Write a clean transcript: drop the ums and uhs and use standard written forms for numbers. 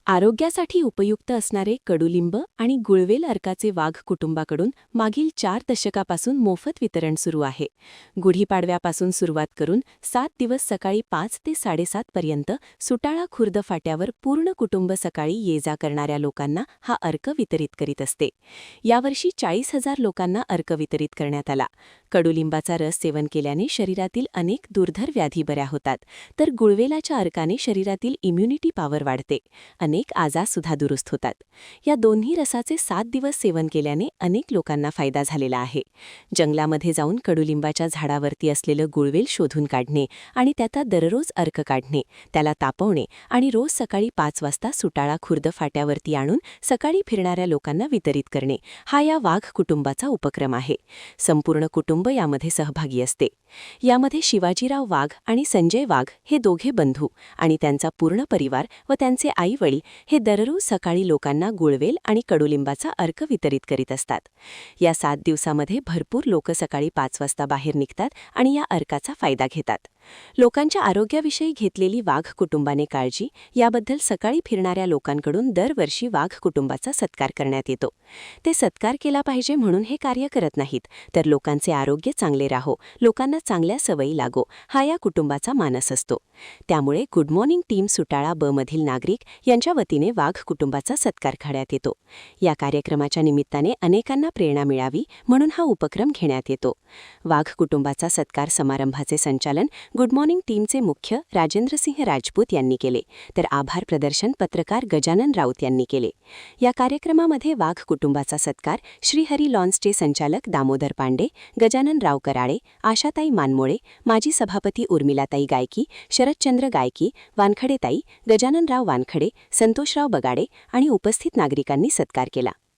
आरोग्यासाठी उपयुक्त असणारे कडुलिंब आणि गुळवेल अर्काचे वाघ कुटुंबाकडून मागील 4 दशकापासून मोफत वितरण सुरू आहे. गुढीपाडव्यापासून सुरुवात करून 7 दिवस सकाळी 5 ते 7:30 पर्यंत सुटाळा खुर्द फाट्यावर पूर्ण कुटुंब सकाळी ये-जा करणाऱ्या लोकांना हा अर्क वितरित करीत असते. यावर्षी 40,000 लोकांना अर्क वितरित करण्यात आला. कडुलिंबाचा रस सेवन केल्याने शरीरातील अनेक दुर्धर व्याधी बऱ्या होतात, तर गुळवेलाच्या अर्काने शरीरातील इम्युनिटी पॉवर वाढते. अनेक आजारसुद्धा दुरुस्त होतात. या दोन्ही रसाचे 7 दिवस सेवन केल्याने अनेक लोकांना फायदा झालेला आहे. जंगलामध्ये जाऊन कडुलिंबाच्या झाडावरती असलेलं गुळवेल शोधून काढणे आणि त्याचा दररोज अर्क काढणे, त्याला तापवणे आणि रोज सकाळी 5 वाजता सुटाळा खुर्द फाट्यावरती आणून सकाळी फिरणाऱ्या लोकांना वितरित करणे, हा या वाघ कुटुंबाचा उपक्रम आहे. संपूर्ण कुटुंब यामध्ये सहभागी असते. यामध्ये शिवाजीराव वाघ आणि संजय वाघ हे दोघे बंधू आणि त्यांचा पूर्ण परिवार व त्यांचे आई-वडील हे दररोज सकाळी लोकांना गुळवेल आणि कडुलिंबाचा अर्क वितरित करीत असतात. या 7 दिवसामध्ये भरपूर लोक सकाळी 5 वाजता बाहेर निघतात आणि या अर्काचा फायदा घेतात. लोकांच्या आरोग्याविषयी घेतलेली वाघ कुटुंबाने काळजी याबद्दल सकाळी फिरणाऱ्या लोकांकडून दरवर्षी वाघ कुटुंबाचा सत्कार करण्यात येतो. ते सत्कार केला पाहिजे म्हणून हे कार्य करत नाहीत, तर लोकांचे आरोग्य चांगले राहो, लोकांना चांगल्या सवयी लागो, हा या कुटुंबाचा मानस असतो. त्यामुळे गुड मॉर्निंग टीम सुटाळा ब मधील नागरिक यांच्या वतीने वाघ कुटुंबाचा सत्कार करण्यात येतो. या कार्यक्रमाच्या निमित्ताने अनेकांना प्रेरणा मिळावी म्हणून हा उपक्रम घेण्यात येतो. वाघ कुटुंबाचा सत्कार समारंभाचे संचालन गुड मॉर्निंग टीमचे मुख्य राजेंद्रसिंह राजपूत यांनी केले, तर आभार प्रदर्शन पत्रकार गजानन राऊत यांनी केले. या कार्यक्रमामध्ये वाघ कुटुंबाचा सत्कार श्रीहरी लॉन्सचे संचालक दामोदर पांडे, गजानन राव कराळे, आशाताई मानमोळे, माजी सभापती उर्मिलाताई गायकी, शरदचंद्र गायकी, वानखडेताई, गजाननराव वानखडे, संतोषराव बगाडे आणि उपस्थित नागरिकांनी सत्कार केला.